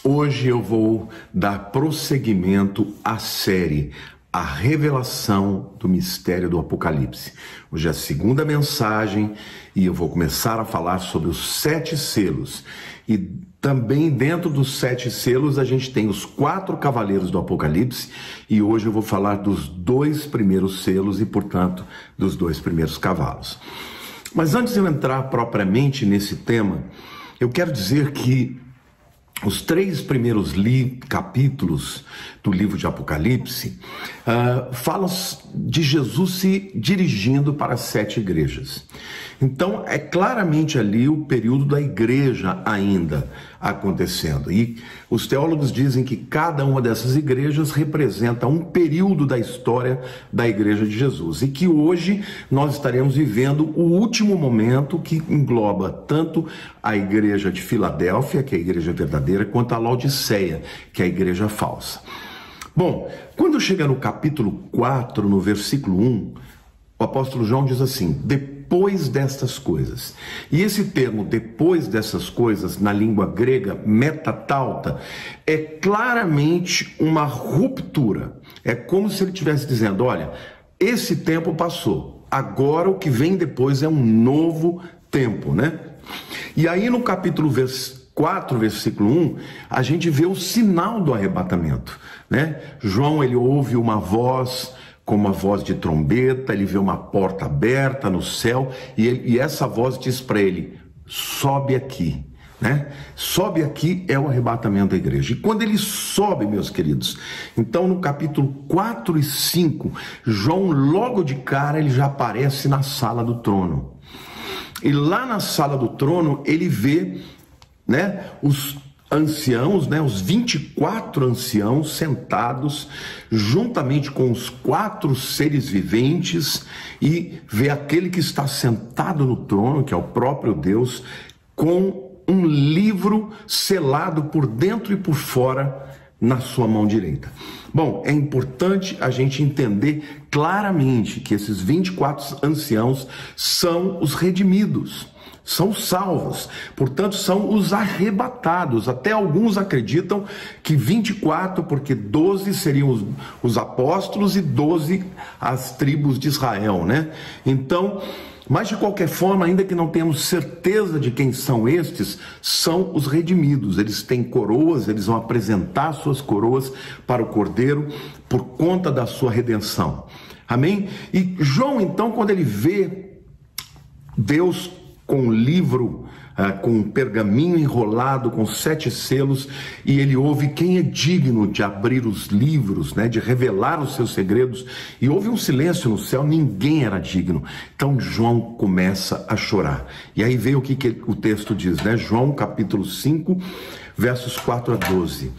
Hoje eu vou dar prosseguimento à série A Revelação do Mistério do Apocalipse. Hoje é a segunda mensagem e eu vou começar a falar sobre os 7 selos. E também dentro dos 7 selos a gente tem os 4 cavaleiros do Apocalipse e hoje eu vou falar dos 2 primeiros selos e, portanto, dos 2 primeiros cavalos. Mas antes de eu entrar propriamente nesse tema, eu quero dizer que os 3 primeiros capítulos do livro de Apocalipse falam de Jesus se dirigindo para as 7 igrejas. Então é claramente ali o período da igreja ainda acontecendo. E os teólogos dizem que cada uma dessas igrejas representa um período da história da igreja de Jesus. E que hoje nós estaremos vivendo o último momento que engloba tanto a igreja de Filadélfia, que é a igreja verdadeira, quanto a Laodiceia, que é a igreja falsa. Bom, quando chega no capítulo 4, no versículo 1, o apóstolo João diz assim: depois destas coisas. E esse termo, depois dessas coisas, na língua grega, metatauta, é claramente uma ruptura. É como se ele estivesse dizendo: olha, esse tempo passou, agora o que vem depois é um novo tempo, né? E aí no capítulo 4, versículo 1, a gente vê o sinal do arrebatamento, né? João, ele ouve uma voz como a voz de trombeta, ele vê uma porta aberta no céu e essa voz diz para ele: sobe aqui, né? Sobe aqui é o arrebatamento da igreja. E quando ele sobe, meus queridos, então no capítulo 4 e 5, João logo de cara ele já aparece na sala do trono. E lá na sala do trono ele vê, né, os anciãos, né, os 24 anciãos sentados juntamente com os 4 seres viventes, e vê aquele que está sentado no trono, que é o próprio Deus, com um livro selado por dentro e por fora na sua mão direita. Bom, é importante a gente entender claramente que esses 24 anciãos são os redimidos, são salvos, portanto são os arrebatados. Até alguns acreditam que 24, porque 12 seriam os apóstolos e 12 as tribos de Israel, né? Então, mas de qualquer forma, ainda que não tenhamos certeza de quem são estes, são os redimidos. Eles têm coroas, eles vão apresentar suas coroas para o Cordeiro por conta da sua redenção. Amém? E João, então, quando ele vê Deus com um livro, com um pergaminho enrolado, com 7 selos, e ele ouve quem é digno de abrir os livros, né, de revelar os seus segredos, e houve um silêncio no céu, ninguém era digno. Então João começa a chorar. E aí vem o que o texto diz, né? João capítulo 5, versos 4 a 12.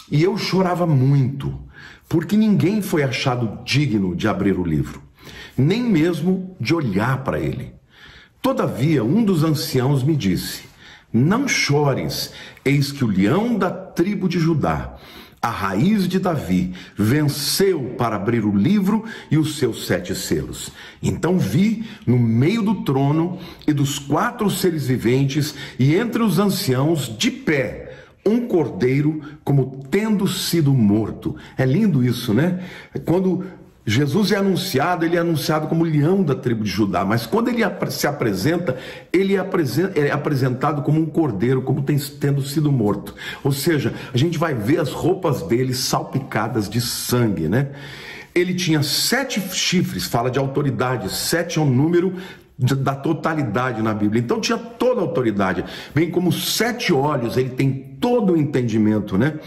E eu chorava muito, porque ninguém foi achado digno de abrir o livro, nem mesmo de olhar para ele. Todavia, um dos anciãos me disse: não chores, eis que o leão da tribo de Judá, a raiz de Davi, venceu para abrir o livro e os seus 7 selos. Então vi no meio do trono e dos 4 seres viventes e entre os anciãos de pé um cordeiro como tendo sido morto. É lindo isso, né? Quando Jesus é anunciado como leão da tribo de Judá, mas quando ele se apresenta, ele é apresentado como um cordeiro, como tendo sido morto. Ou seja, a gente vai ver as roupas dele salpicadas de sangue, né? Ele tinha 7 chifres, fala de autoridade, 7 é um número da totalidade na Bíblia, então tinha toda a autoridade, bem como 7 olhos, ele tem todo o entendimento, né?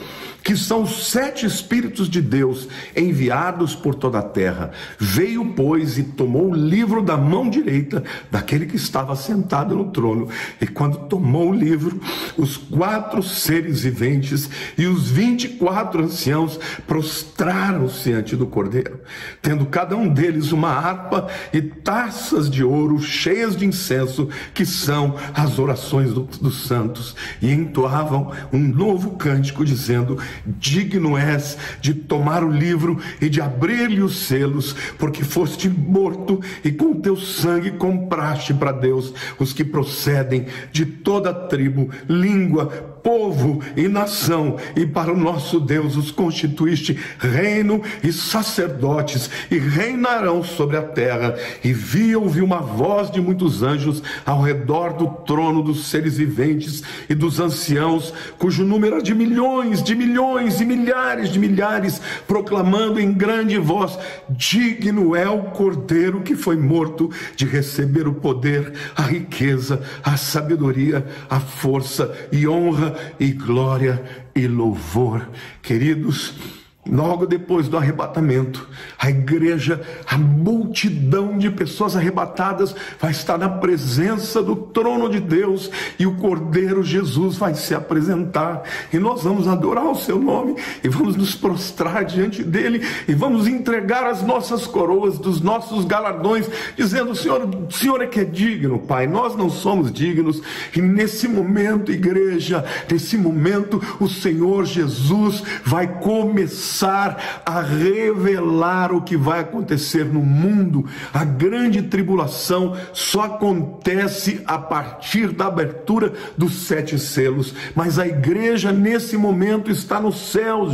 Que são os 7 Espíritos de Deus enviados por toda a terra. Veio, pois, e tomou o livro da mão direita daquele que estava sentado no trono. E quando tomou o livro, os 4 seres viventes e os 24 anciãos prostraram-se diante do Cordeiro, tendo cada um deles uma harpa e taças de ouro cheias de incenso, que são as orações dos santos, e entoavam um novo cântico, dizendo: digno és de tomar o livro e de abrir-lhe os selos, porque foste morto e com teu sangue compraste para Deus os que procedem de toda tribo, língua, povo e nação, e para o nosso Deus os constituíste reino e sacerdotes, e reinarão sobre a terra. E ouvi uma voz de muitos anjos ao redor do trono dos seres viventes e dos anciãos, cujo número é de milhões e milhares de milhares, proclamando em grande voz: digno é o Cordeiro que foi morto de receber o poder, a riqueza, a sabedoria, a força e honra e glória e louvor. Queridos, logo depois do arrebatamento, a igreja, a multidão de pessoas arrebatadas vai estar na presença do trono de Deus, e o Cordeiro Jesus vai se apresentar, e nós vamos adorar o seu nome, e vamos nos prostrar diante dele, e vamos entregar as nossas coroas dos nossos galardões, dizendo: o Senhor é que é digno, Pai, nós não somos dignos. E nesse momento, igreja, nesse momento, o Senhor Jesus vai começar a revelar o que vai acontecer no mundo. A grande tribulação só acontece a partir da abertura dos 7 selos, mas a igreja nesse momento está no céu.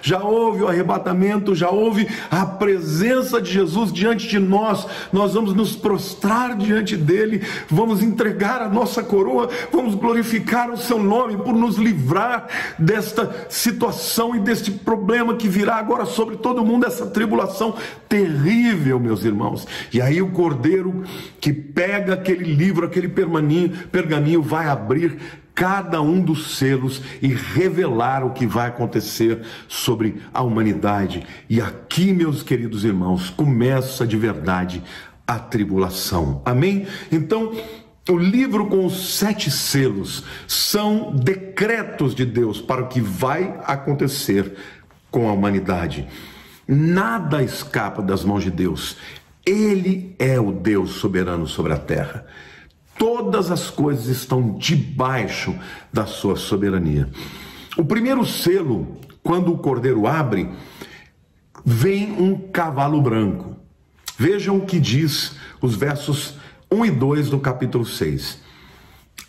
Já houve o arrebatamento, já houve a presença de Jesus diante de nós. Nós vamos nos prostrar diante dele, vamos entregar a nossa coroa, vamos glorificar o seu nome por nos livrar desta situação e deste problema que virá agora sobre todo mundo, essa tribulação terrível, meus irmãos. E aí o Cordeiro que pega aquele livro, aquele pergaminho, vai abrir cada um dos selos e revelar o que vai acontecer sobre a humanidade. E aqui, meus queridos irmãos, começa de verdade a tribulação. Amém? Então, o livro com os 7 selos são decretos de Deus para o que vai acontecer com a humanidade. Nada escapa das mãos de Deus. Ele é o Deus soberano sobre a terra. Todas as coisas estão debaixo da sua soberania. O primeiro selo, quando o Cordeiro abre, vem um cavalo branco. Vejam o que diz os versos 1 e 2 do capítulo 6.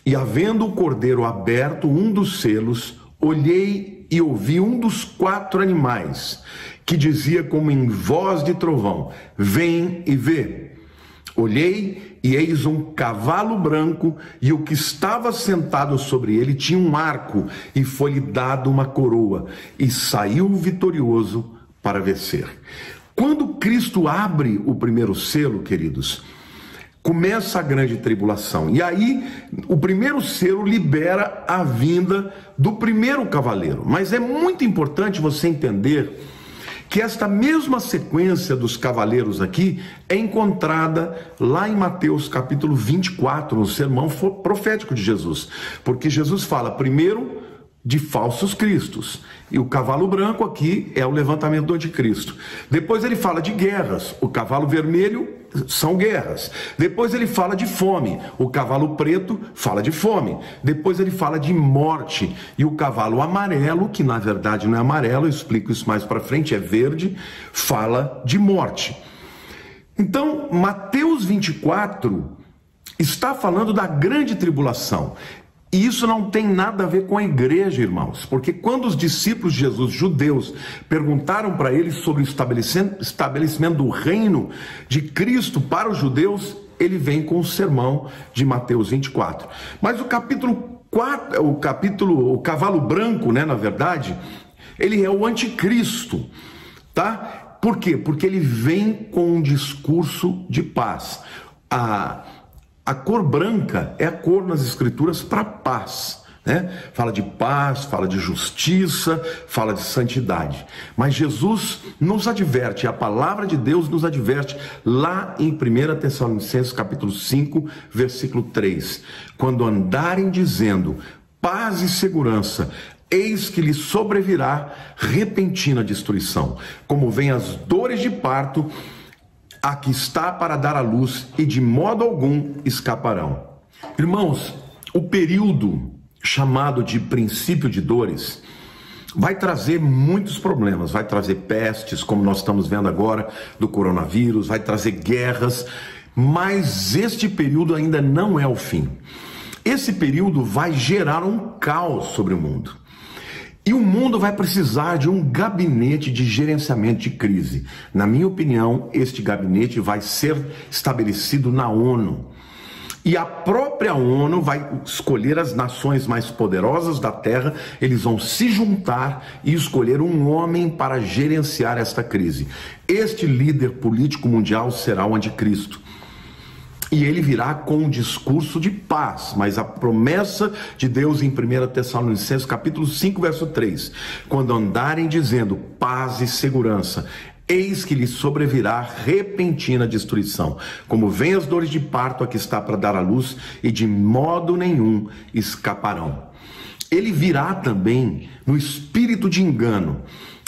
E havendo o Cordeiro aberto um dos selos, olhei e ouvi um dos 4 animais, que dizia como em voz de trovão: vem e vê. Olhei e eis um cavalo branco, e o que estava sentado sobre ele tinha um arco, e foi-lhe dado uma coroa, e saiu vitorioso para vencer. Quando Cristo abre o primeiro selo, queridos, começa a grande tribulação. E aí, o primeiro selo libera a vinda do primeiro cavaleiro. Mas é muito importante você entender que esta mesma sequência dos cavaleiros aqui é encontrada lá em Mateus capítulo 24, no sermão profético de Jesus. Porque Jesus fala primeiro de falsos cristos, e o cavalo branco aqui é o levantamento do anticristo. Depois ele fala de guerras, o cavalo vermelho são guerras. Depois ele fala de fome, o cavalo preto fala de fome. Depois ele fala de morte, e o cavalo amarelo, que na verdade não é amarelo, eu explico isso mais para frente, é verde, fala de morte. Então Mateus 24 está falando da grande tribulação. E isso não tem nada a ver com a igreja, irmãos, porque quando os discípulos de Jesus, judeus, perguntaram para ele sobre o estabelecimento do reino de Cristo para os judeus, ele vem com o sermão de Mateus 24. Mas o capítulo 4, o cavalo branco, né, na verdade, ele é o anticristo, tá? Por quê? Porque ele vem com um discurso de paz. A cor branca é a cor nas escrituras para paz, né? Fala de paz, fala de justiça, fala de santidade. Mas Jesus nos adverte, a palavra de Deus nos adverte lá em 1 Tessalonicenses capítulo 5, versículo 3. Quando andarem dizendo paz e segurança, eis que lhe sobrevirá repentina destruição, como vem as dores de parto, a que está para dar à luz, e de modo algum escaparão. Irmãos, o período chamado de princípio de dores vai trazer muitos problemas, vai trazer pestes, como nós estamos vendo agora do coronavírus, vai trazer guerras, mas este período ainda não é o fim. esse período vai gerar um caos sobre o mundo. E o mundo vai precisar de um gabinete de gerenciamento de crise. Na minha opinião, este gabinete vai ser estabelecido na ONU. E a própria ONU vai escolher as nações mais poderosas da Terra, eles vão se juntar e escolher um homem para gerenciar esta crise. Este líder político mundial será o anticristo. E ele virá com um discurso de paz, mas a promessa de Deus em 1 Tessalonicenses capítulo 5, verso 3, quando andarem dizendo paz e segurança, eis que lhes sobrevirá repentina destruição, como vem as dores de parto a que está para dar à luz, e de modo nenhum escaparão. Ele virá também no espírito de engano.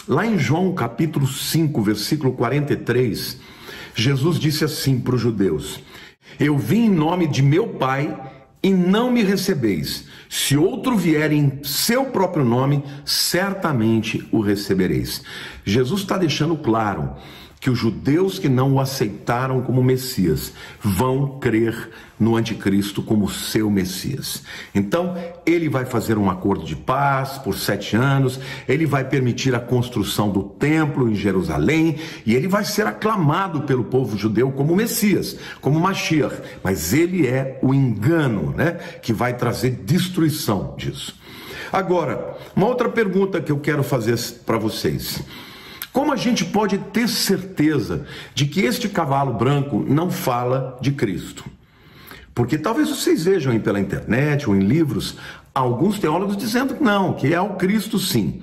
Lá em João capítulo 5, versículo 43, Jesus disse assim para os judeus: eu vim em nome de meu Pai e não me recebeis. Se outro vier em seu próprio nome, certamente o recebereis. Jesus está deixando claro que os judeus que não o aceitaram como Messias vão crer no anticristo como seu Messias. Então, ele vai fazer um acordo de paz por 7 anos, ele vai permitir a construção do templo em Jerusalém, e ele vai ser aclamado pelo povo judeu como Messias, como Mashiach, mas ele é o engano, né, que vai trazer destruição disso. Agora, uma outra pergunta que eu quero fazer para vocês: como a gente pode ter certeza de que este cavalo branco não fala de Cristo? Porque talvez vocês vejam aí pela internet ou em livros alguns teólogos dizendo que não, que é o Cristo sim.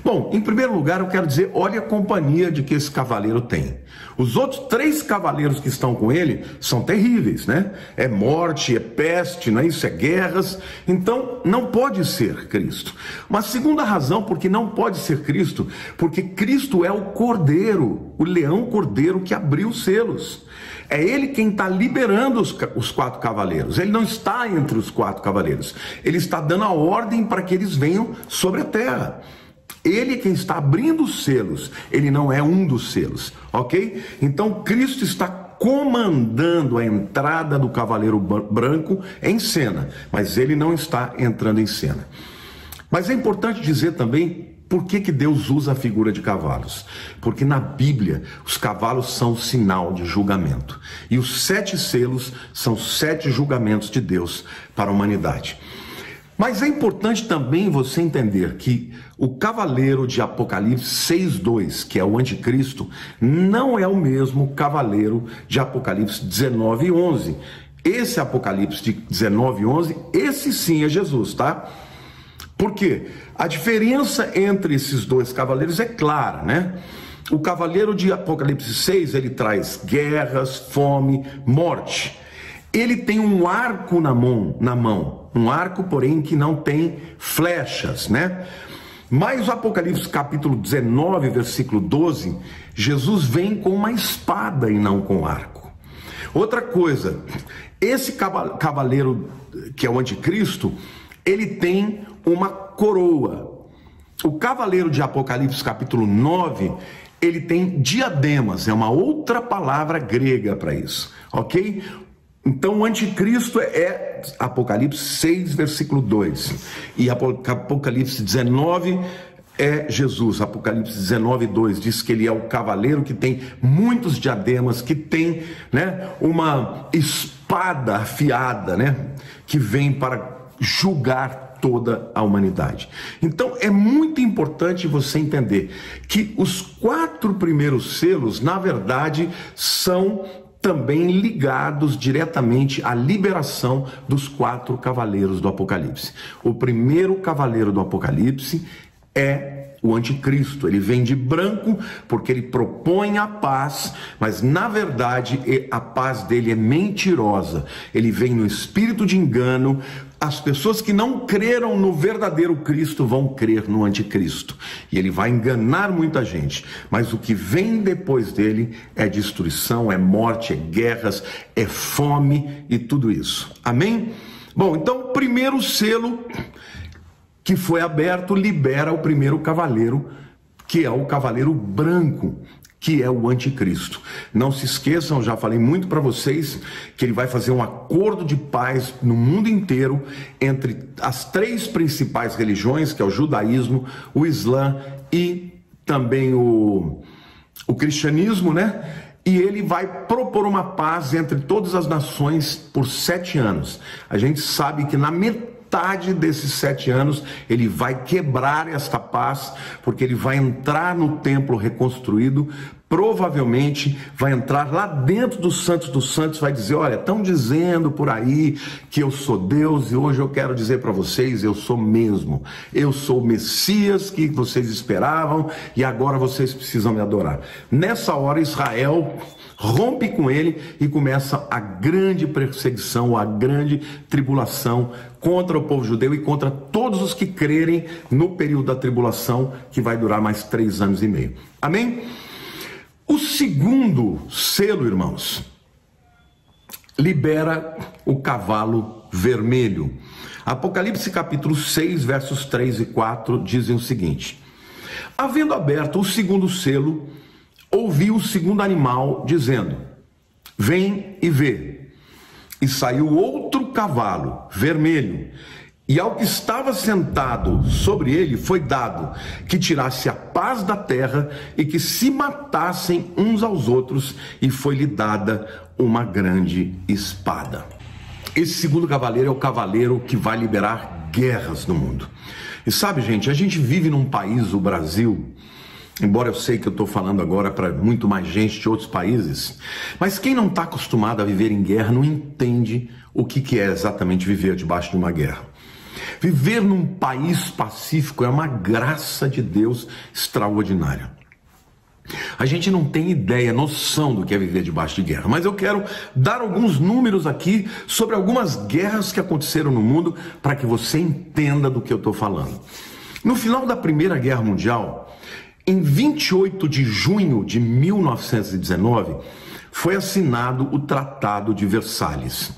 Bom, em primeiro lugar eu quero dizer, olha a companhia de que esse cavaleiro tem. Os outros 3 cavaleiros que estão com ele são terríveis, né? É morte, é peste, não é isso? É guerras. Então não pode ser Cristo. Uma segunda razão porque não pode ser Cristo, porque Cristo é o cordeiro, o leão cordeiro que abriu os selos. É ele quem está liberando os 4 cavaleiros. Ele não está entre os 4 cavaleiros. Ele está dando a ordem para que eles venham sobre a terra. Ele é quem está abrindo os selos. Ele não é um dos selos, ok? Então Cristo está comandando a entrada do cavaleiro branco em cena, mas ele não está entrando em cena. Mas é importante dizer também por que Deus usa a figura de cavalos. Porque na Bíblia os cavalos são sinal de julgamento. E os 7 selos são 7 julgamentos de Deus para a humanidade. Mas é importante também você entender que o cavaleiro de Apocalipse 6:2, que é o anticristo, não é o mesmo cavaleiro de Apocalipse 19:11. Esse Apocalipse de 19:11, esse sim é Jesus, tá? Por quê? A diferença entre esses 2 cavaleiros é clara, né? O cavaleiro de Apocalipse 6, ele traz guerras, fome, morte. Ele tem um arco na mão, um arco, porém, que não tem flechas, né? Mas o Apocalipse capítulo 19, versículo 12, Jesus vem com uma espada e não com arco. Outra coisa, esse cavaleiro que é o anticristo, ele tem uma coroa. O cavaleiro de Apocalipse capítulo 9, ele tem diademas, é uma outra palavra grega para isso, ok? Então o anticristo é Apocalipse 6, versículo 2. E Apocalipse 19 é Jesus. Apocalipse 19, 2 diz que ele é o cavaleiro que tem muitos diademas, que tem, né, uma espada afiada, né, que vem para julgar toda a humanidade. Então é muito importante você entender que os 4 primeiros selos, na verdade, são também ligados diretamente à liberação dos 4 cavaleiros do Apocalipse. O primeiro cavaleiro do Apocalipse é o anticristo. Ele vem de branco porque ele propõe a paz, mas na verdade a paz dele é mentirosa. Ele vem no espírito de engano. As pessoas que não creram no verdadeiro Cristo vão crer no anticristo. E ele vai enganar muita gente. Mas o que vem depois dele é destruição, é morte, é guerras, é fome e tudo isso. Amém? Bom, então o primeiro selo que foi aberto libera o primeiro cavaleiro, que é o cavaleiro branco. que é o anticristo. Não se esqueçam, já falei muito para vocês, que ele vai fazer um acordo de paz no mundo inteiro entre as três principais religiões, que é o judaísmo, o islã e também o cristianismo, né? E ele vai propor uma paz entre todas as nações por 7 anos. A gente sabe que na metade desses 7 anos ele vai quebrar esta paz, porque ele vai entrar no templo reconstruído, provavelmente vai entrar lá dentro dos santos, vai dizer: olha, estão dizendo por aí que eu sou Deus, e hoje eu quero dizer para vocês, eu sou mesmo. Eu sou o Messias que vocês esperavam, e agora vocês precisam me adorar. Nessa hora Israel rompe com ele e começa a grande perseguição, a grande tribulação contra o povo judeu e contra todos os que crerem no período da tribulação, que vai durar mais 3 anos e meio. Amém? O segundo selo, irmãos, libera o cavalo vermelho. Apocalipse capítulo 6, versos 3 e 4 dizem o seguinte: havendo aberto o segundo selo, ouvi o segundo animal dizendo: vem e vê. E saiu outro cavalo vermelho, e ao que estava sentado sobre ele foi dado que tirasse a paz da terra e que se matassem uns aos outros, e foi-lhe dada uma grande espada. Esse segundo cavaleiro é o cavaleiro que vai liberar guerras no mundo. E sabe, gente, a gente vive num país, o Brasil, embora eu sei que eu estou falando agora para muito mais gente de outros países, mas quem não está acostumado a viver em guerra não entende o que é exatamente viver debaixo de uma guerra. Viver num país pacífico é uma graça de Deus extraordinária. A gente não tem ideia, noção do que é viver debaixo de guerra, mas eu quero dar alguns números aqui sobre algumas guerras que aconteceram no mundo para que você entenda do que eu estou falando. No final da Primeira Guerra Mundial, em 28 de junho de 1919, foi assinado o Tratado de Versalhes.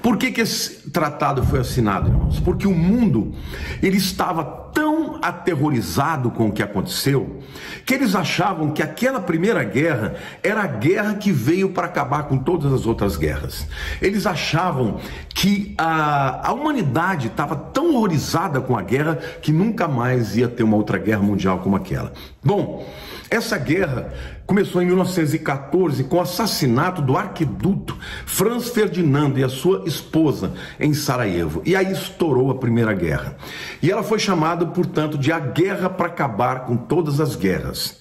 Por que esse tratado foi assinado, irmãos? Porque o mundo, ele estava tão aterrorizado com o que aconteceu, que eles achavam que aquela primeira guerra era a guerra que veio para acabar com todas as outras guerras. Eles achavam que a humanidade estava tão horrorizada com a guerra que nunca mais ia ter uma outra guerra mundial como aquela. Bom, essa guerra começou em 1914 com o assassinato do arquiduque Franz Ferdinando e a sua esposa em Sarajevo. E aí estourou a Primeira Guerra. E ela foi chamada, portanto, de a guerra para acabar com todas as guerras.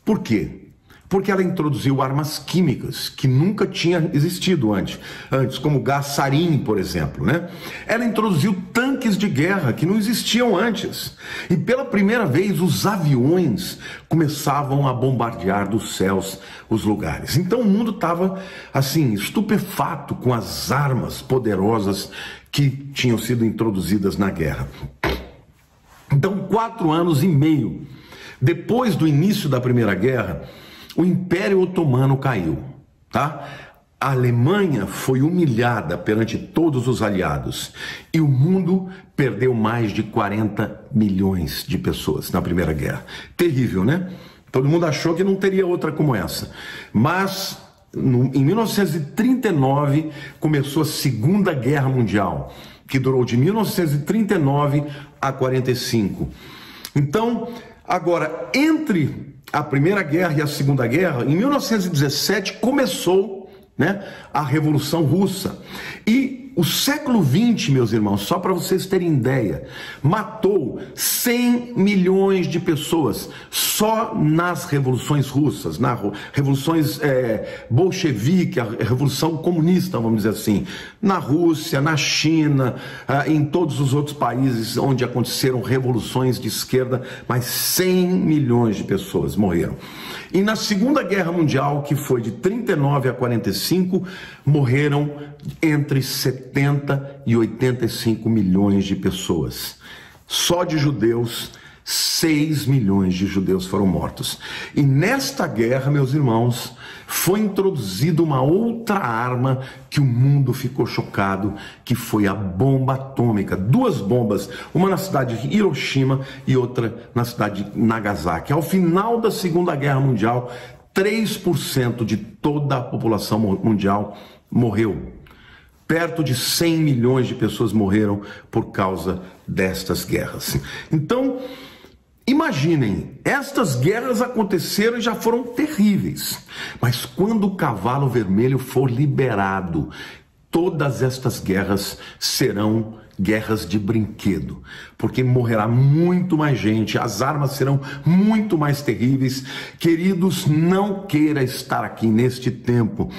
Por quê? Porque ela introduziu armas químicas que nunca tinha existido antes, como o gás sarin, por exemplo, né? Ela introduziu tanques de guerra que não existiam antes. E pela primeira vez os aviões começavam a bombardear dos céus os lugares. Então o mundo estava assim, estupefato com as armas poderosas que tinham sido introduzidas na guerra. Então, 4 anos e meio depois do início da Primeira Guerra, o Império Otomano caiu, tá? A Alemanha foi humilhada perante todos os aliados e o mundo perdeu mais de 40 milhões de pessoas na Primeira Guerra. Terrível, né? Todo mundo achou que não teria outra como essa. Mas em 1939 começou a Segunda Guerra Mundial, que durou de 1939 a 45. Então, agora, entre a Primeira Guerra e a Segunda Guerra, em 1917 começou, né, a Revolução Russa. E o século XX, meus irmãos, só para vocês terem ideia, matou 100 milhões de pessoas só nas revoluções russas, nas revoluções bolchevique, a revolução comunista, vamos dizer assim, na Rússia, na China, em todos os outros países onde aconteceram revoluções de esquerda, mas 100 milhões de pessoas morreram. E na Segunda Guerra Mundial, que foi de 39 a 45, morreram entre 70 e 85 milhões de pessoas. Só de judeus, 6 milhões de judeus foram mortos. E nesta guerra, meus irmãos, foi introduzida uma outra arma que o mundo ficou chocado, que foi a bomba atômica. 2 bombas, uma na cidade de Hiroshima e outra na cidade de Nagasaki. Ao final da Segunda Guerra Mundial, 3% de toda a população mundial morreu. Perto de 100 milhões de pessoas morreram por causa destas guerras. Então, imaginem, estas guerras aconteceram e já foram terríveis. Mas quando o cavalo vermelho for liberado, todas estas guerras serão guerras de brinquedo, porque morrerá muito mais gente, as armas serão muito mais terríveis. Queridos, não queira estar aqui neste tempo.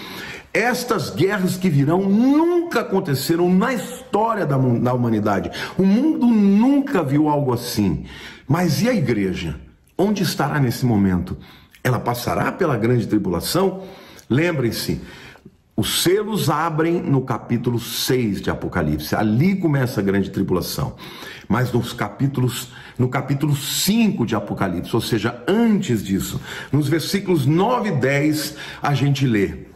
Estas guerras que virão nunca aconteceram na história da humanidade. O mundo nunca viu algo assim. Mas e a igreja? Onde estará nesse momento? Ela passará pela grande tribulação? Lembrem-se, os selos abrem no capítulo 6 de Apocalipse. Ali começa a grande tribulação. Mas no capítulo 5 de Apocalipse, ou seja, antes disso, nos versículos 9 e 10, a gente lê.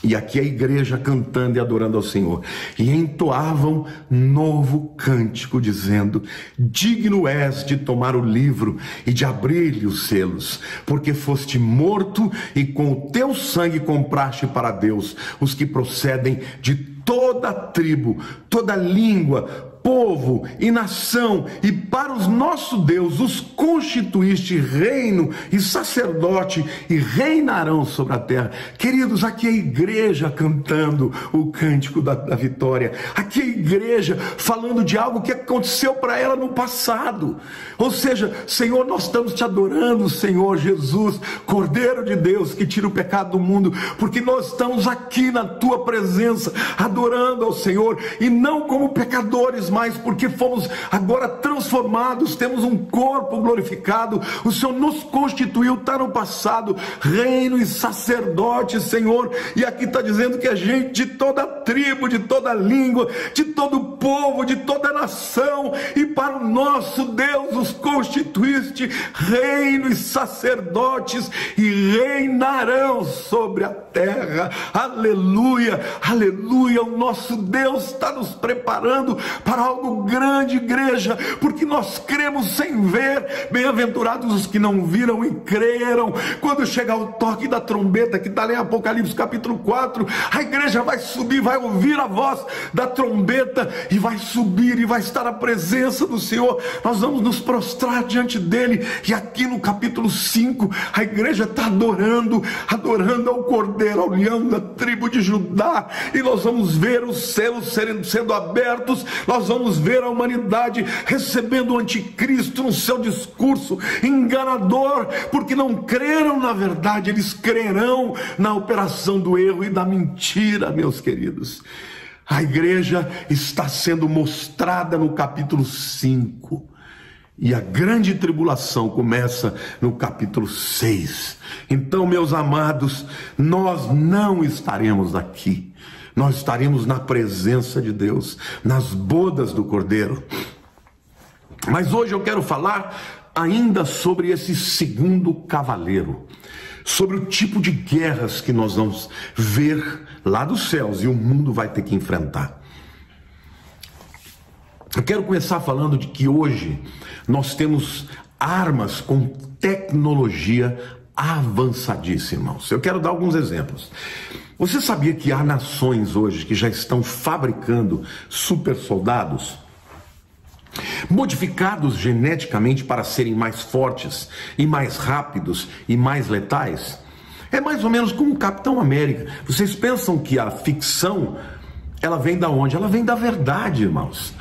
E aqui a igreja cantando e adorando ao Senhor. E entoavam novo cântico, dizendo: digno és de tomar o livro e de abrir-lhe os selos, porque foste morto e com o teu sangue compraste para Deus os que procedem de toda tribo, toda língua, povo e nação, e para o nosso Deus os constituíste reino e sacerdote, e reinarão sobre a terra. Queridos, aqui é a igreja cantando o cântico da vitória, aqui é a igreja falando de algo que aconteceu para ela no passado. Ou seja, Senhor, nós estamos te adorando, Senhor Jesus, Cordeiro de Deus que tira o pecado do mundo, porque nós estamos aqui na tua presença adorando ao Senhor, e não como pecadores, mas porque fomos agora transformados, temos um corpo glorificado. O Senhor nos constituiu, está no passado, reino e sacerdote, Senhor. E aqui está dizendo que a gente de toda tribo, de toda língua, de todo povo, de toda nação, e para o nosso Deus os constituíste reino e sacerdotes, e reinarão sobre a terra. Aleluia, aleluia. O nosso Deus está nos preparando para algo grande, igreja, porque nós cremos sem ver. Bem-aventurados os que não viram e creram. Quando chegar o toque da trombeta, que está lá em Apocalipse capítulo 4, a igreja vai subir, vai ouvir a voz da trombeta, e vai subir, e vai estar na presença do Senhor. Nós vamos nos prostrar diante dele, e aqui no capítulo 5, a igreja está adorando ao Cordeiro, ao leão da tribo de Judá, e nós vamos ver os céus sendo abertos, nós vamos ver a humanidade recebendo o anticristo no seu discurso enganador, porque não creram na verdade, eles crerão na operação do erro e da mentira, meus queridos. A igreja está sendo mostrada no capítulo 5, e a grande tribulação começa no capítulo 6. Então, meus amados, nós não estaremos aqui. Nós estaremos na presença de Deus, nas bodas do Cordeiro. Mas hoje eu quero falar ainda sobre esse segundo cavaleiro, sobre o tipo de guerras que nós vamos ver lá dos céus e o mundo vai ter que enfrentar. Eu quero começar falando de que hoje nós temos armas com tecnologia avançadíssima, irmãos. Eu quero dar alguns exemplos. Você sabia que há nações hoje que já estão fabricando super soldados modificados geneticamente para serem mais fortes e mais rápidos e mais letais? É mais ou menos como o Capitão América. Vocês pensam que a ficção, ela vem da onde? Ela vem da verdade, irmãos.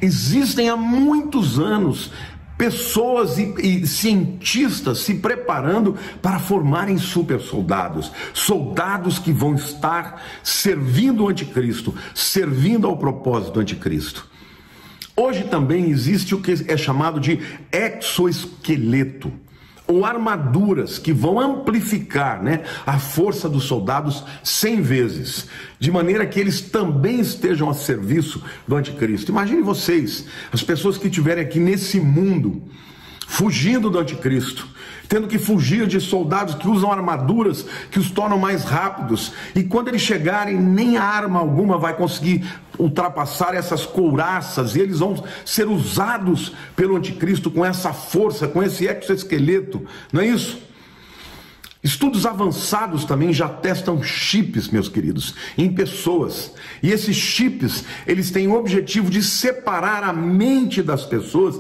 Existem há muitos anos pessoas e cientistas se preparando para formarem super soldados, soldados que vão estar servindo o anticristo, servindo ao propósito do anticristo. Hoje também existe o que é chamado de exoesqueleto, ou armaduras que vão amplificar, a força dos soldados 100 vezes, de maneira que eles também estejam a serviço do anticristo. Imagine vocês, as pessoas que estiverem aqui nesse mundo, fugindo do anticristo, tendo que fugir de soldados que usam armaduras que os tornam mais rápidos, e quando eles chegarem, nem arma alguma vai conseguir ultrapassar essas couraças, e eles vão ser usados pelo anticristo com essa força, com esse exoesqueleto, não é isso? Estudos avançados também já testam chips, meus queridos, em pessoas. E esses chips, eles têm o objetivo de separar a mente das pessoas,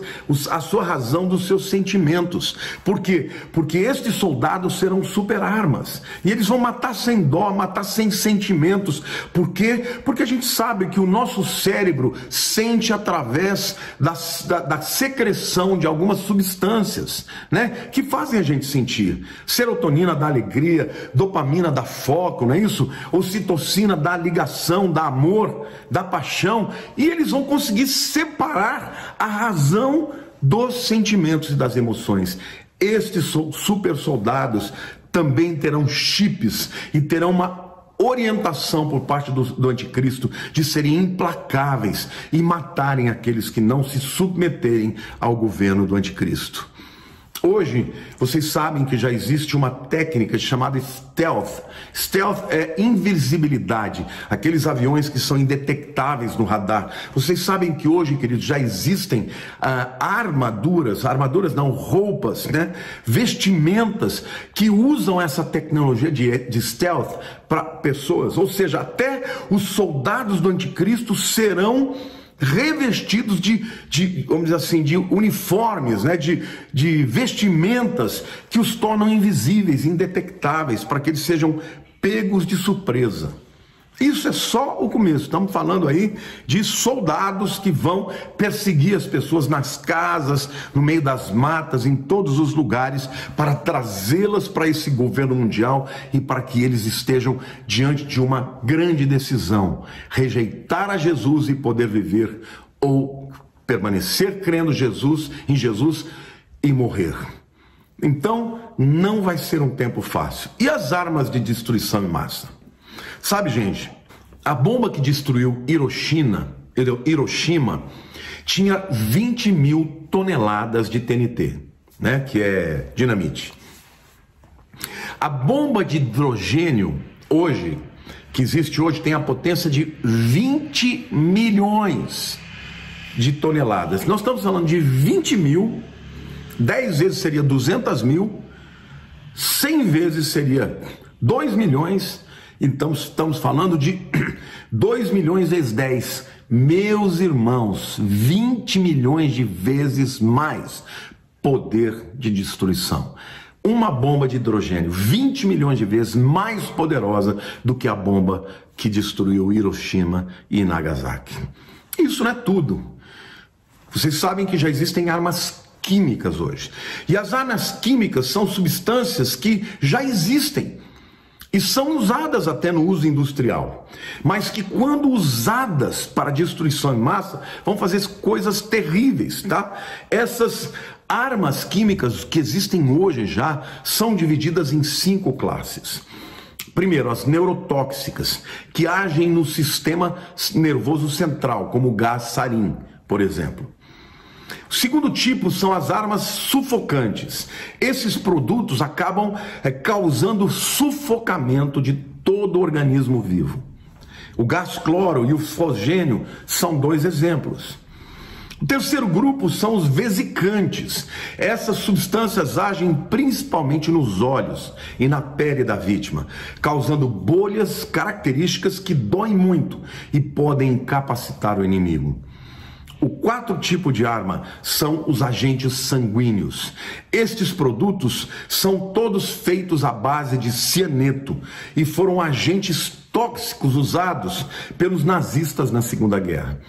a sua razão dos seus sentimentos. Por quê? Porque estes soldados serão super armas. E eles vão matar sem dó, matar sem sentimentos. Por quê? Porque a gente sabe que o nosso cérebro sente através da secreção de algumas substâncias, né, que fazem a gente sentir. Serotonina da alegria, dopamina da foco, não é isso? Ocitocina da ligação, da amor, da paixão, e eles vão conseguir separar a razão dos sentimentos e das emoções. Estes super soldados também terão chips e terão uma orientação por parte do anticristo de serem implacáveis e matarem aqueles que não se submeterem ao governo do anticristo. Hoje, vocês sabem que já existe uma técnica chamada stealth. Stealth é invisibilidade, aqueles aviões que são indetectáveis no radar. Vocês sabem que hoje, queridos, já existem roupas, né? Vestimentas que usam essa tecnologia de stealth para pessoas. Ou seja, até os soldados do anticristo serão revestidos vamos dizer assim, de uniformes, né? de vestimentas que os tornam invisíveis, indetectáveis, para que eles sejam pegos de surpresa. Isso é só o começo. Estamos falando aí de soldados que vão perseguir as pessoas nas casas, no meio das matas, em todos os lugares, para trazê-las para esse governo mundial e para que eles estejam diante de uma grande decisão: rejeitar a Jesus e poder viver, ou permanecer crendo em Jesus e morrer. Então, não vai ser um tempo fácil. E as armas de destruição em massa? Sabe, gente, a bomba que destruiu Hiroshima tinha 20 mil toneladas de TNT, né, que é dinamite. A bomba de hidrogênio que existe hoje, tem a potência de 20 milhões de toneladas. Nós estamos falando de 20 mil, 10 vezes seria 200 mil, 100 vezes seria 2 milhões. Então estamos falando de 2 milhões vezes 10. Meus irmãos, 20 milhões de vezes mais poder de destruição. Uma bomba de hidrogênio 20 milhões de vezes mais poderosa do que a bomba que destruiu Hiroshima e Nagasaki. Isso não é tudo. Vocês sabem que já existem armas químicas hoje. E as armas químicas são substâncias que já existem e são usadas até no uso industrial, mas que quando usadas para destruição em massa, vão fazer coisas terríveis, tá? Essas armas químicas que existem hoje já são divididas em 5 classes. Primeiro, as neurotóxicas, que agem no sistema nervoso central, como o gás sarin, por exemplo. O segundo tipo são as armas sufocantes. Esses produtos acabam causando sufocamento de todo o organismo vivo. O gás cloro e o fosgênio são 2 exemplos. O terceiro grupo são os vesicantes. Essas substâncias agem principalmente nos olhos e na pele da vítima, causando bolhas características que doem muito e podem incapacitar o inimigo. O quarto tipo de arma são os agentes sanguíneos. Estes produtos são todos feitos à base de cianeto e foram agentes tóxicos usados pelos nazistas na Segunda Guerra.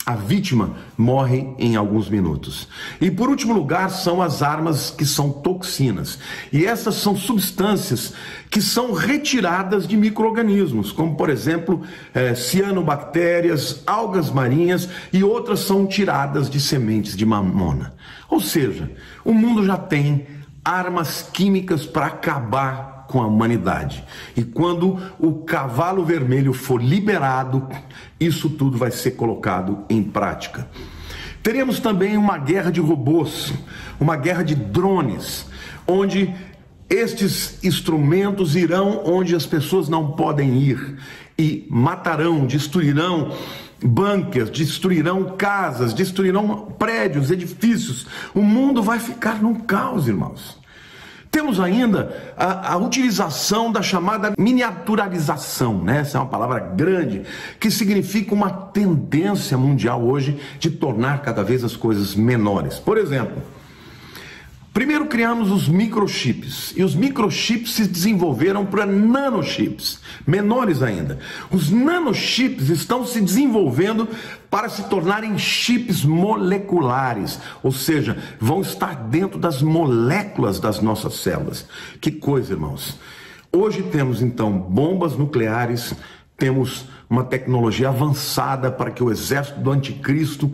A vítima morre em alguns minutos. E por último lugar são as armas que são toxinas. E essas são substâncias que são retiradas de micro-organismos, como por exemplo cianobactérias, algas marinhas, e outras são tiradas de sementes de mamona. Ou seja, o mundo já tem armas químicas para acabar com a humanidade. E quando o cavalo vermelho for liberado, isso tudo vai ser colocado em prática. Teremos também uma guerra de robôs, uma guerra de drones, onde estes instrumentos irão onde as pessoas não podem ir e matarão, destruirão bunkers, destruirão casas, destruirão prédios, edifícios. O mundo vai ficar num caos, irmãos. Temos ainda a utilização da chamada miniaturização, né? Essa é uma palavra grande, que significa uma tendência mundial hoje de tornar cada vez as coisas menores. Por exemplo, primeiro criamos os microchips, e os microchips se desenvolveram para nanochips, menores ainda. Os nanochips estão se desenvolvendo para se tornarem chips moleculares, ou seja, vão estar dentro das moléculas das nossas células. Que coisa, irmãos! Hoje temos então bombas nucleares, temos uma tecnologia avançada para que o exército do anticristo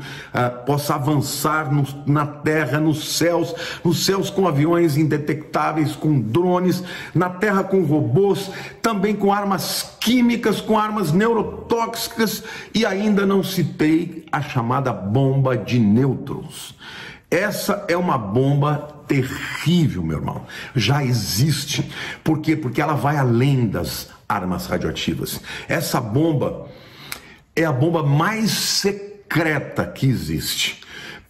possa avançar na terra, nos céus com aviões indetectáveis, com drones, na terra com robôs, também com armas químicas, com armas neurotóxicas, e ainda não citei a chamada bomba de nêutrons. Essa é uma bomba terrível, meu irmão. Já existe. Por quê? Porque ela vai além das armas radioativas. Essa bomba é a bomba mais secreta que existe.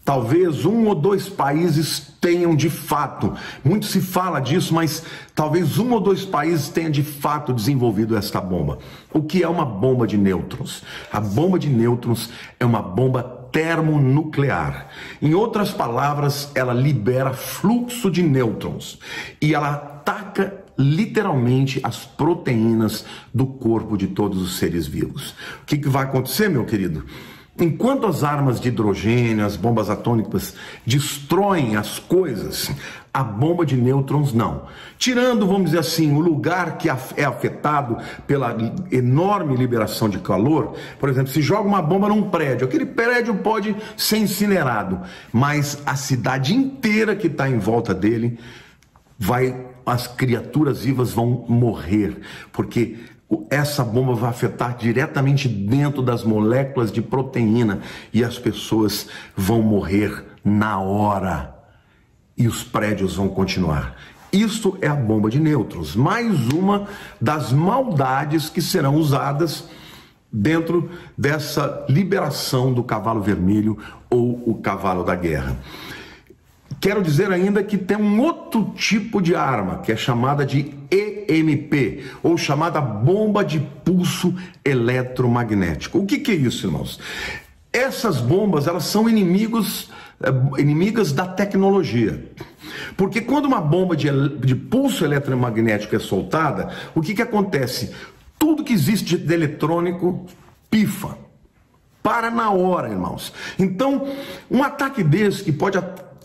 Talvez 1 ou 2 países tenham de fato, muito se fala disso, mas talvez 1 ou 2 países tenham de fato desenvolvido esta bomba. O que é uma bomba de nêutrons? A bomba de nêutrons é uma bomba termonuclear. Em outras palavras, ela libera fluxo de nêutrons e ela ataca literalmente as proteínas do corpo de todos os seres vivos. O que vai acontecer, meu querido? Enquanto as armas de hidrogênio, as bombas atômicas destroem as coisas, a bomba de nêutrons não. Tirando, vamos dizer assim, o lugar que é afetado pela enorme liberação de calor. Por exemplo, se joga uma bomba num prédio, aquele prédio pode ser incinerado, mas a cidade inteira que está em volta dele as criaturas vivas vão morrer, porque essa bomba vai afetar diretamente dentro das moléculas de proteína e as pessoas vão morrer na hora e os prédios vão continuar. Isso é a bomba de nêutrons, mais uma das maldades que serão usadas dentro dessa liberação do cavalo vermelho ou o cavalo da guerra. Quero dizer ainda que tem um outro tipo de arma, que é chamada de EMP, ou chamada bomba de pulso eletromagnético. O que é isso, irmãos? Essas bombas, elas são inimigas da tecnologia. Porque quando uma bomba de pulso eletromagnético é soltada, o que acontece? Tudo que existe de eletrônico pifa. Para na hora, irmãos. Então, um ataque desse que pode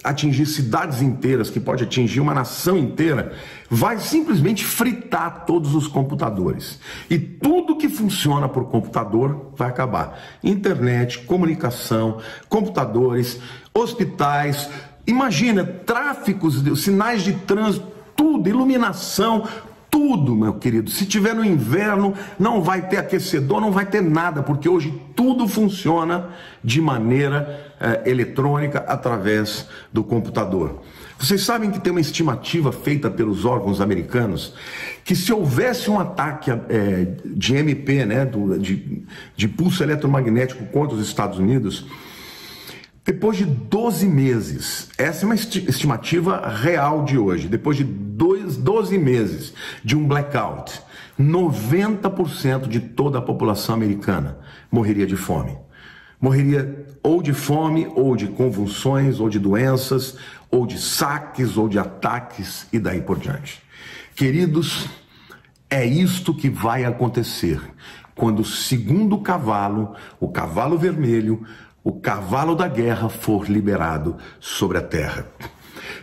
atingir cidades inteiras, que pode atingir uma nação inteira, vai simplesmente fritar todos os computadores. E tudo que funciona por computador vai acabar. Internet, comunicação, computadores, hospitais, imagina, tráficos, sinais de trânsito, tudo, iluminação, tudo, meu querido. Se tiver no inverno, não vai ter aquecedor, não vai ter nada, porque hoje tudo funciona de maneira eletrônica através do computador. Vocês sabem que tem uma estimativa feita pelos órgãos americanos que se houvesse um ataque de MP, né, de pulso eletromagnético contra os Estados Unidos, depois de 12 meses, essa é uma estimativa real de hoje, depois de 12 meses de um blackout, 90% de toda a população americana morreria de fome. Morreria ou de fome, ou de convulsões, ou de doenças, ou de saques, ou de ataques e daí por diante. Queridos, é isto que vai acontecer quando o segundo cavalo, o cavalo vermelho, o cavalo da guerra for liberado sobre a terra.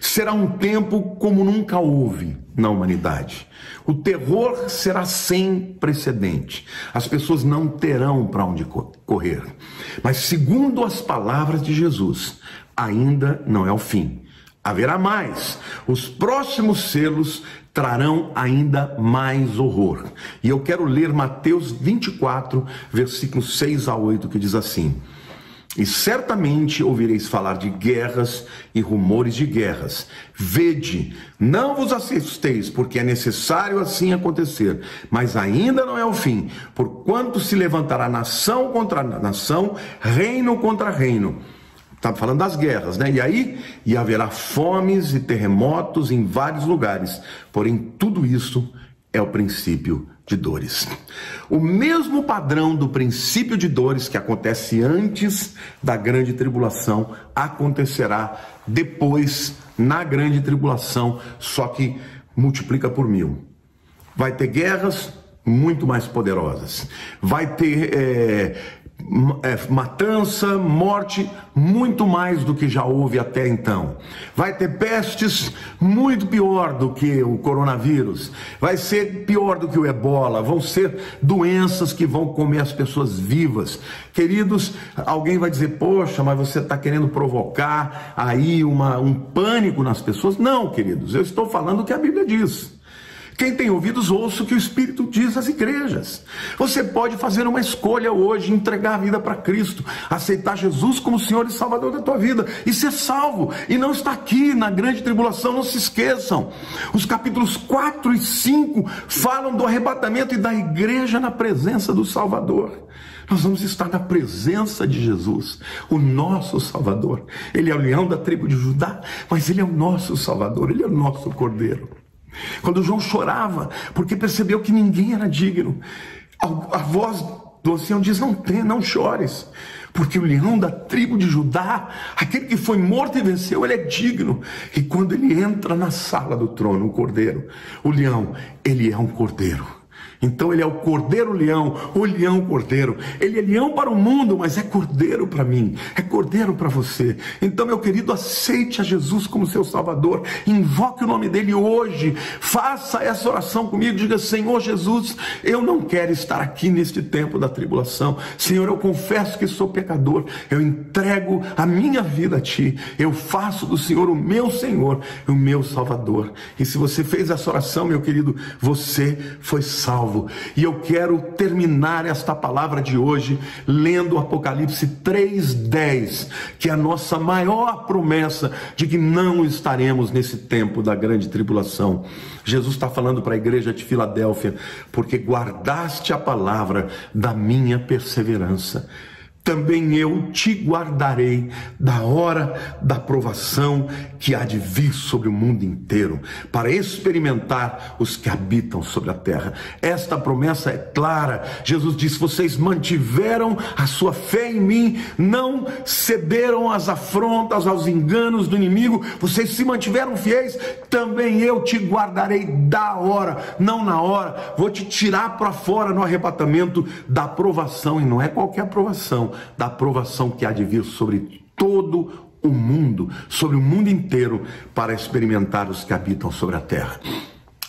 Será um tempo como nunca houve na humanidade. O terror será sem precedente. As pessoas não terão para onde correr. Mas segundo as palavras de Jesus, ainda não é o fim. Haverá mais. Os próximos selos trarão ainda mais horror. E eu quero ler Mateus 24, versículos 6 a 8, que diz assim: E certamente ouvireis falar de guerras e rumores de guerras. Vede, não vos assusteis, porque é necessário assim acontecer, mas ainda não é o fim, porquanto se levantará nação contra nação, reino contra reino. Está falando das guerras, né? E haverá fomes e terremotos em vários lugares, porém tudo isso é o princípio de dores. O mesmo padrão do princípio de dores que acontece antes da grande tribulação acontecerá depois na grande tribulação, só que multiplica por 1000. Vai ter guerras muito mais poderosas. Vai ter matança, morte, muito mais do que já houve até então. Vai ter pestes muito pior do que o coronavírus. Vai ser pior do que o ebola. Vão ser doenças que vão comer as pessoas vivas. Queridos, alguém vai dizer, poxa, mas você está querendo provocar aí um pânico nas pessoas. Não, queridos, eu estou falando o que a Bíblia diz. Quem tem ouvidos, ouça o que o Espírito diz às igrejas. Você pode fazer uma escolha hoje, entregar a vida para Cristo, aceitar Jesus como Senhor e Salvador da tua vida e ser salvo. E não está aqui na grande tribulação, não se esqueçam. Os capítulos 4 e 5 falam do arrebatamento e da igreja na presença do Salvador. Nós vamos estar na presença de Jesus, o nosso Salvador. Ele é o leão da tribo de Judá, mas ele é o nosso Salvador, ele é o nosso Cordeiro. Quando João chorava, porque percebeu que ninguém era digno, a voz do ancião diz, não chores, porque o leão da tribo de Judá, aquele que foi morto e venceu, ele é digno. E quando ele entra na sala do trono, o cordeiro, o leão, ele é um cordeiro. Então ele é o cordeiro-leão, o leão-cordeiro. Ele é leão para o mundo, mas é cordeiro para mim, é cordeiro para você. Então, meu querido, aceite a Jesus como seu Salvador, invoque o nome dele hoje, faça essa oração comigo, diga, Senhor Jesus, eu não quero estar aqui neste tempo da tribulação. Senhor, eu confesso que sou pecador, eu entrego a minha vida a Ti, eu faço do Senhor o meu Senhor, o meu Salvador. E se você fez essa oração, meu querido, você foi salvo. E eu quero terminar esta palavra de hoje lendo o Apocalipse 3:10, que é a nossa maior promessa de que não estaremos nesse tempo da grande tribulação. Jesus está falando para a igreja de Filadélfia, porque guardaste a palavra da minha perseverança. Também eu te guardarei da hora da provação que há de vir sobre o mundo inteiro, para experimentar os que habitam sobre a terra. Esta promessa é clara. Jesus disse, vocês mantiveram a sua fé em mim, não cederam às afrontas, aos enganos do inimigo, vocês se mantiveram fiéis, também eu te guardarei da hora, não na hora, vou te tirar para fora no arrebatamento da provação, e não é qualquer provação, da provação que há de vir sobre todo o mundo, sobre o mundo inteiro, para experimentar os que habitam sobre a terra.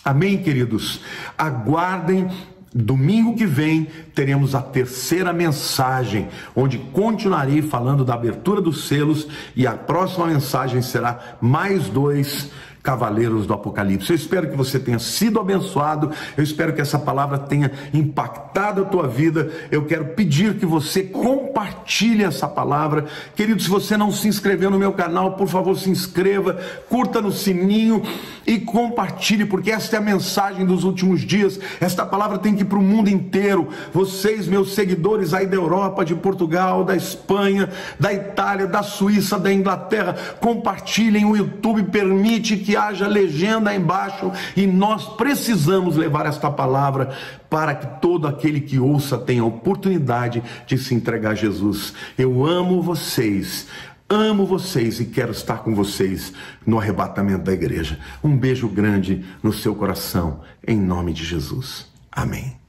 Amém, queridos? Aguardem, domingo que vem teremos a terceira mensagem, onde continuarei falando da abertura dos selos, e a próxima mensagem será mais 2 cavaleiros do Apocalipse. Eu espero que você tenha sido abençoado, eu espero que essa palavra tenha impactado a tua vida. Eu quero pedir que você compartilhe essa palavra. Querido, se você não se inscreveu no meu canal, por favor se inscreva, curta no sininho e compartilhe, porque esta é a mensagem dos últimos dias. Esta palavra tem que ir para o mundo inteiro. Vocês, meus seguidores aí da Europa, de Portugal, da Espanha, da Itália, da Suíça, da Inglaterra, compartilhem. O YouTube permite que haja legenda embaixo, e nós precisamos levar esta palavra para que todo aquele que ouça tenha a oportunidade de se entregar a Jesus. Eu amo vocês e quero estar com vocês no arrebatamento da igreja. Um beijo grande no seu coração, em nome de Jesus. Amém.